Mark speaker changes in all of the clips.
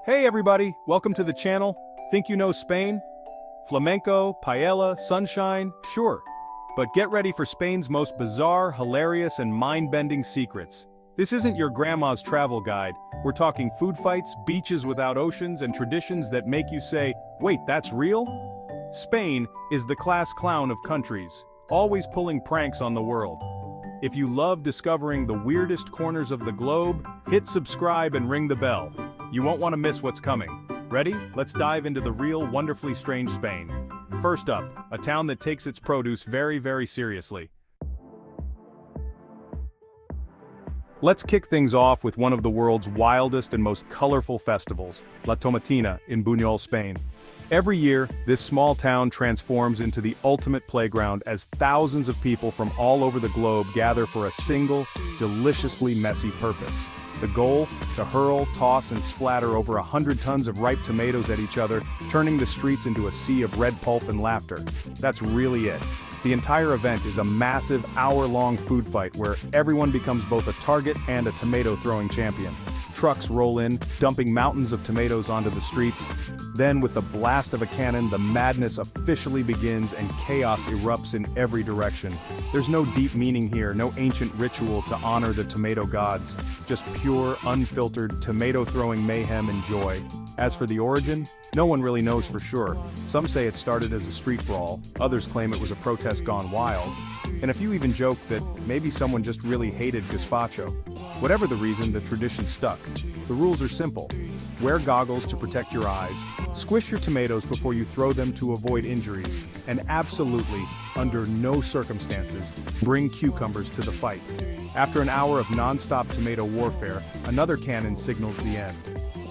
Speaker 1: Hey everybody, welcome to the channel. Think you know Spain? Flamenco, paella, sunshine, sure. But get ready for Spain's most bizarre, hilarious, and mind-bending secrets. This isn't your grandma's travel guide. We're talking food fights, beaches without oceans, and traditions that make you say, wait, that's real? Spain is the class clown of countries, always pulling pranks on the world. If you love discovering the weirdest corners of the globe, hit subscribe and ring the bell. You won't want to miss what's coming. Ready? Let's dive into the real, wonderfully strange Spain. First up, a town that takes its produce very, very seriously. Let's kick things off with one of the world's wildest and most colorful festivals, La Tomatina in Buñol, Spain. Every year, this small town transforms into the ultimate playground as thousands of people from all over the globe gather for a single, deliciously messy purpose. The goal? To hurl, toss, and splatter over 100 tons of ripe tomatoes at each other, turning the streets into a sea of red pulp and laughter. That's really it. The entire event is a massive, hour-long food fight where everyone becomes both a target and a tomato-throwing champion. Trucks roll in, dumping mountains of tomatoes onto the streets. Then, with the blast of a cannon, the madness officially begins and chaos erupts in every direction. There's no deep meaning here, no ancient ritual to honor the tomato gods. Just pure, unfiltered, tomato-throwing mayhem and joy. As for the origin, no one really knows for sure. Some say it started as a street brawl, others claim it was a protest gone wild, and a few even joke that maybe someone just really hated gazpacho. Whatever the reason, the tradition stuck. The rules are simple. Wear goggles to protect your eyes, squish your tomatoes before you throw them to avoid injuries, and absolutely, under no circumstances, bring cucumbers to the fight. After an hour of non-stop tomato warfare, another cannon signals the end.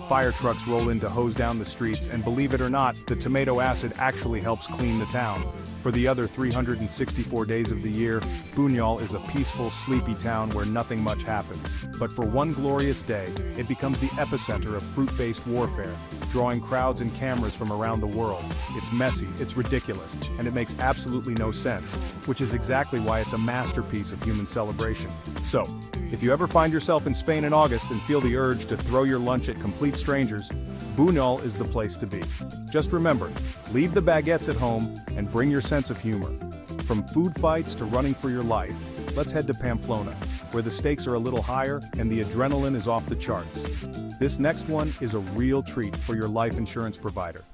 Speaker 1: Fire trucks roll in to hose down the streets, and believe it or not, the tomato acid actually helps clean the town. For the other 364 days of the year, Buñol is a peaceful, sleepy town where nothing much happens. But for one glorious day, it becomes the epicenter of fruit-based warfare, drawing crowds and cameras from around the world. It's messy, it's ridiculous, and it makes absolutely no sense, which is exactly why it's a masterpiece of human celebration. So, if you ever find yourself in Spain in August and feel the urge to throw your lunch at complete strangers, Buñol is the place to be. Just remember, leave the baguettes at home and bring your sense of humor. From food fights to running for your life, let's head to Pamplona, where the stakes are a little higher and the adrenaline is off the charts. This next one is a real treat for your life insurance provider.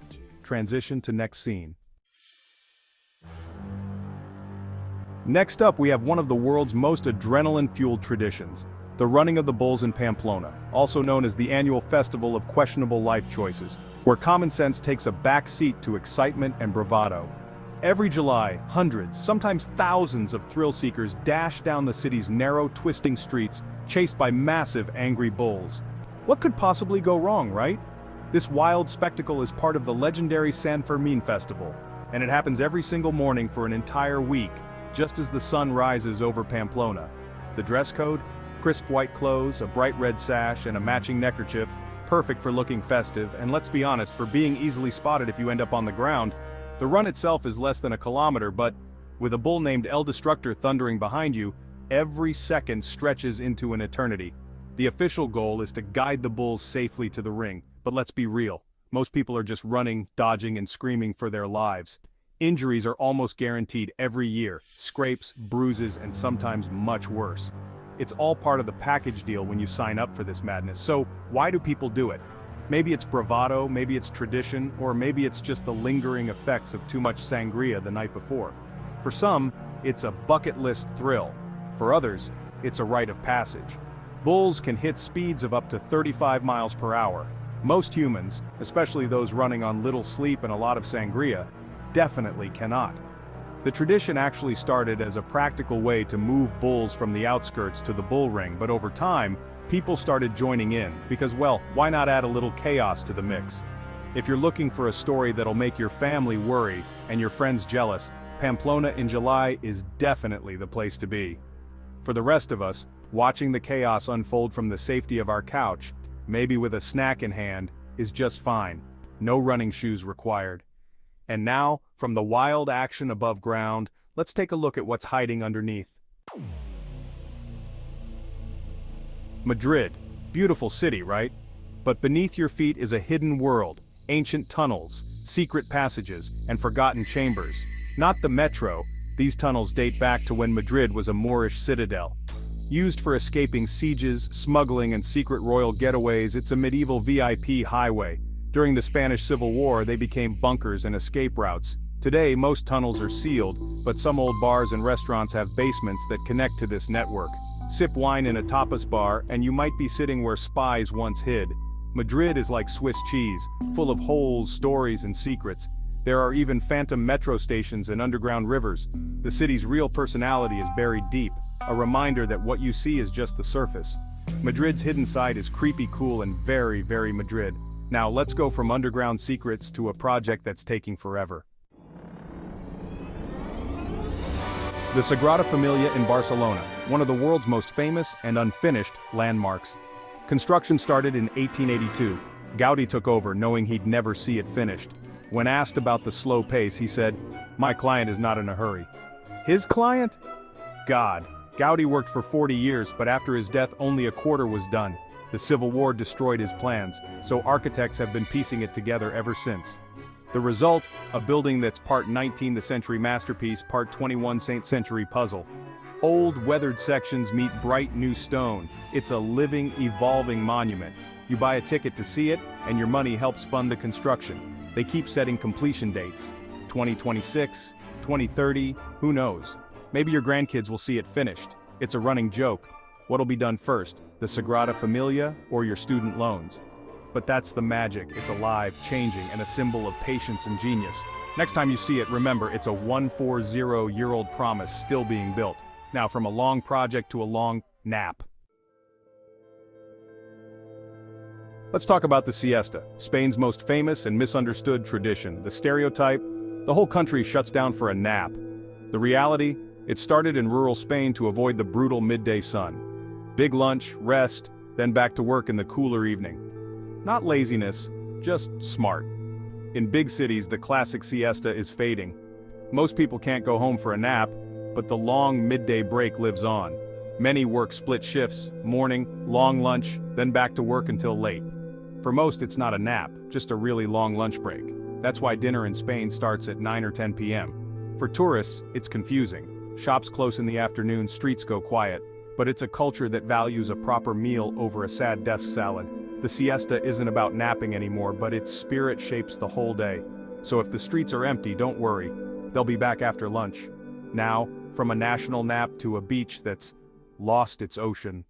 Speaker 1: Transition to next scene. Next up, we have one of the world's most adrenaline-fueled traditions, the running of the bulls in Pamplona, also known as the annual festival of questionable life choices, where common sense takes a back seat to excitement and bravado. Every July, hundreds, sometimes thousands of thrill-seekers dash down the city's narrow, twisting streets, chased by massive, angry bulls. What could possibly go wrong, right? This wild spectacle is part of the legendary San Fermin festival, and it happens every single morning for an entire week, just as the sun rises over Pamplona. The dress code? Crisp white clothes, a bright red sash, and a matching neckerchief, perfect for looking festive, and let's be honest, for being easily spotted if you end up on the ground. The run itself is less than a kilometer, but with a bull named El Destructor thundering behind you, every second stretches into an eternity. The official goal is to guide the bulls safely to the ring, but let's be real. Most people are just running, dodging, and screaming for their lives. Injuries are almost guaranteed every year, scrapes, bruises, and sometimes much worse. It's all part of the package deal when you sign up for this madness, so why do people do it? Maybe it's bravado, maybe it's tradition, or maybe it's just the lingering effects of too much sangria the night before. For some, it's a bucket list thrill. For others, it's a rite of passage. Bulls can hit speeds of up to 35 miles per hour. Most humans, especially those running on little sleep and a lot of sangria, definitely cannot. The tradition actually started as a practical way to move bulls from the outskirts to the bull ring, but over time, people started joining in, because well, why not add a little chaos to the mix? If you're looking for a story that'll make your family worry and your friends jealous, Pamplona in July is definitely the place to be. For the rest of us, watching the chaos unfold from the safety of our couch, maybe with a snack in hand, is just fine. No running shoes required. And now, from the wild action above ground, let's take a look at what's hiding underneath. Madrid. Beautiful city, right? But beneath your feet is a hidden world, ancient tunnels, secret passages, and forgotten chambers. Not the metro, these tunnels date back to when Madrid was a Moorish citadel. Used for escaping sieges, smuggling, and secret royal getaways, it's a medieval VIP highway. During the Spanish Civil War, they became bunkers and escape routes. Today, most tunnels are sealed, but some old bars and restaurants have basements that connect to this network. Sip wine in a tapas bar, and you might be sitting where spies once hid. Madrid is like Swiss cheese, full of holes, stories, and secrets. There are even phantom metro stations and underground rivers. The city's real personality is buried deep, a reminder that what you see is just the surface. Madrid's hidden side is creepy cool and very, very Madrid. Now let's go from underground secrets to a project that's taking forever. The Sagrada Familia in Barcelona, one of the world's most famous and unfinished landmarks. Construction started in 1882. Gaudi took over knowing he'd never see it finished. When asked about the slow pace, he said, "My client is not in a hurry." His client? God. Gaudi worked for 40 years, but after his death only a quarter was done. The Civil War destroyed his plans, so architects have been piecing it together ever since. The result, a building that's part 19th century masterpiece, part 21 century puzzle. Old, weathered sections meet bright new stone. It's a living, evolving monument. You buy a ticket to see it, and your money helps fund the construction. They keep setting completion dates. 2026, 2030, who knows? Maybe your grandkids will see it finished. It's a running joke. What'll be done first, the Sagrada Familia or your student loans? But that's the magic. It's alive, changing, and a symbol of patience and genius. Next time you see it, remember it's a 140-year-old promise still being built. Now from a long project to a long nap. Let's talk about the siesta, Spain's most famous and misunderstood tradition. The stereotype, the whole country shuts down for a nap. The reality, it started in rural Spain to avoid the brutal midday sun. Big lunch, rest, then back to work in the cooler evening. Not laziness, just smart. In big cities, the classic siesta is fading. Most people can't go home for a nap, but the long midday break lives on. Many work split shifts, morning, long lunch, then back to work until late. For most, it's not a nap, just a really long lunch break. That's why dinner in Spain starts at 9 or 10 p.m. For tourists, it's confusing. Shops close in the afternoon, streets go quiet, but it's a culture that values a proper meal over a sad desk salad. The siesta isn't about napping anymore, but its spirit shapes the whole day. So if the streets are empty, don't worry. They'll be back after lunch. Now, from a national nap to a beach that's lost its ocean.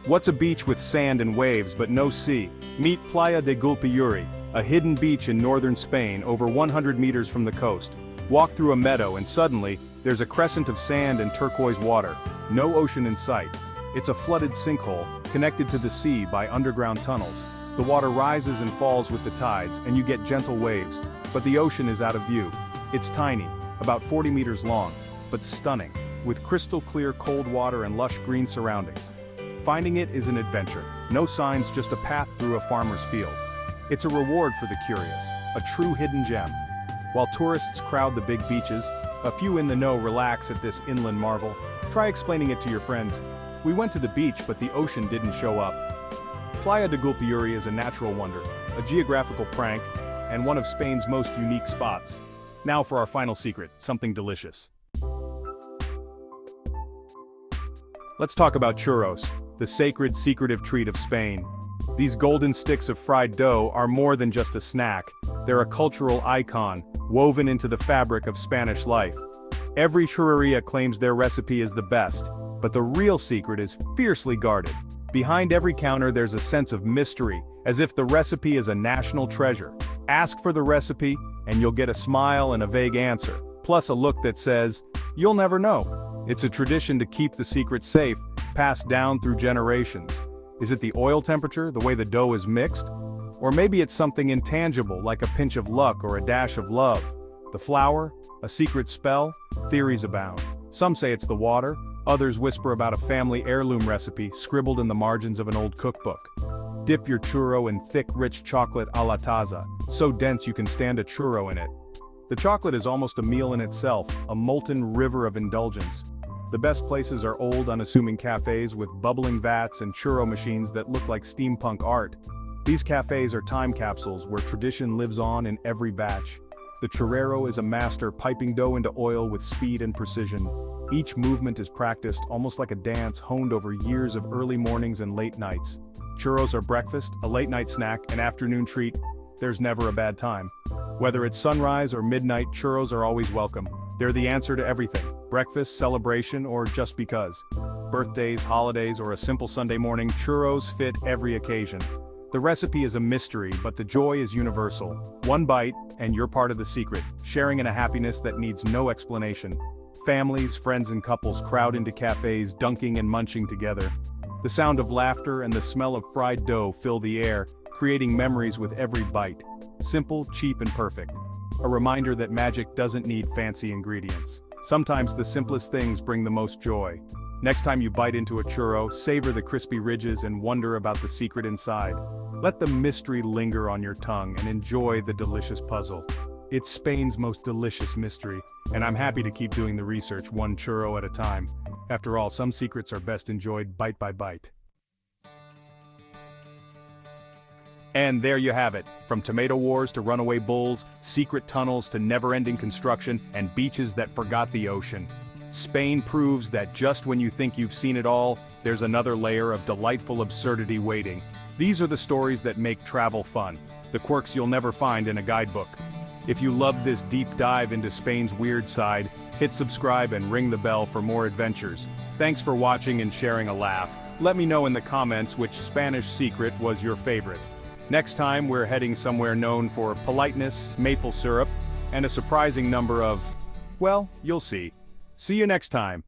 Speaker 1: What's a beach with sand and waves but no sea? Meet Playa de Gulpiyuri, a hidden beach in northern Spain over 100 meters from the coast. Walk through a meadow and suddenly, there's a crescent of sand and turquoise water. No ocean in sight. It's a flooded sinkhole, connected to the sea by underground tunnels. The water rises and falls with the tides, and you get gentle waves, but the ocean is out of view. It's tiny, about 40 meters long, but stunning, with crystal clear cold water and lush green surroundings. Finding it is an adventure. No signs, just a path through a farmer's field. It's a reward for the curious, a true hidden gem. While tourists crowd the big beaches, a few in the know relax at this inland marvel. Try explaining it to your friends. We went to the beach, but the ocean didn't show up. Playa de Gulpiyuri is a natural wonder, a geographical prank, and one of Spain's most unique spots. Now for our final secret, something delicious. Let's talk about churros, the sacred, secretive treat of Spain. These golden sticks of fried dough are more than just a snack. They're a cultural icon, woven into the fabric of Spanish life. Every churreria claims their recipe is the best, but the real secret is fiercely guarded. Behind every counter there's a sense of mystery, as if the recipe is a national treasure. Ask for the recipe, and you'll get a smile and a vague answer, plus a look that says, "You'll never know." It's a tradition to keep the secret safe, passed down through generations. Is it the oil temperature, the way the dough is mixed? Or maybe it's something intangible, like a pinch of luck or a dash of love. The flour? A secret spell? Theories abound. Some say it's the water, others whisper about a family heirloom recipe scribbled in the margins of an old cookbook. Dip your churro in thick, rich chocolate a la taza, so dense you can stand a churro in it. The chocolate is almost a meal in itself, a molten river of indulgence. The best places are old, unassuming cafes with bubbling vats and churro machines that look like steampunk art. These cafes are time capsules where tradition lives on in every batch. The churrero is a master piping dough into oil with speed and precision. Each movement is practiced almost like a dance honed over years of early mornings and late nights. Churros are breakfast, a late-night snack, an afternoon treat. There's never a bad time. Whether it's sunrise or midnight, churros are always welcome. They're the answer to everything: breakfast, celebration, or just because. Birthdays, holidays, or a simple Sunday morning, churros fit every occasion. The recipe is a mystery, but the joy is universal. One bite, and you're part of the secret, sharing in a happiness that needs no explanation. Families, friends, and couples crowd into cafes, dunking and munching together. The sound of laughter and the smell of fried dough fill the air, creating memories with every bite. Simple, cheap, and perfect. A reminder that magic doesn't need fancy ingredients. Sometimes the simplest things bring the most joy. Next time you bite into a churro, savor the crispy ridges and wonder about the secret inside. Let the mystery linger on your tongue and enjoy the delicious puzzle. It's Spain's most delicious mystery, and I'm happy to keep doing the research one churro at a time. After all, some secrets are best enjoyed bite by bite. And there you have it. From tomato wars to runaway bulls, secret tunnels to never-ending construction, and beaches that forgot the ocean. Spain proves that just when you think you've seen it all, there's another layer of delightful absurdity waiting. These are the stories that make travel fun, the quirks you'll never find in a guidebook. If you loved this deep dive into Spain's weird side, hit subscribe and ring the bell for more adventures. Thanks for watching and sharing a laugh. Let me know in the comments which Spanish secret was your favorite. Next time we're heading somewhere known for politeness, maple syrup, and a surprising number of, well, you'll see. See you next time.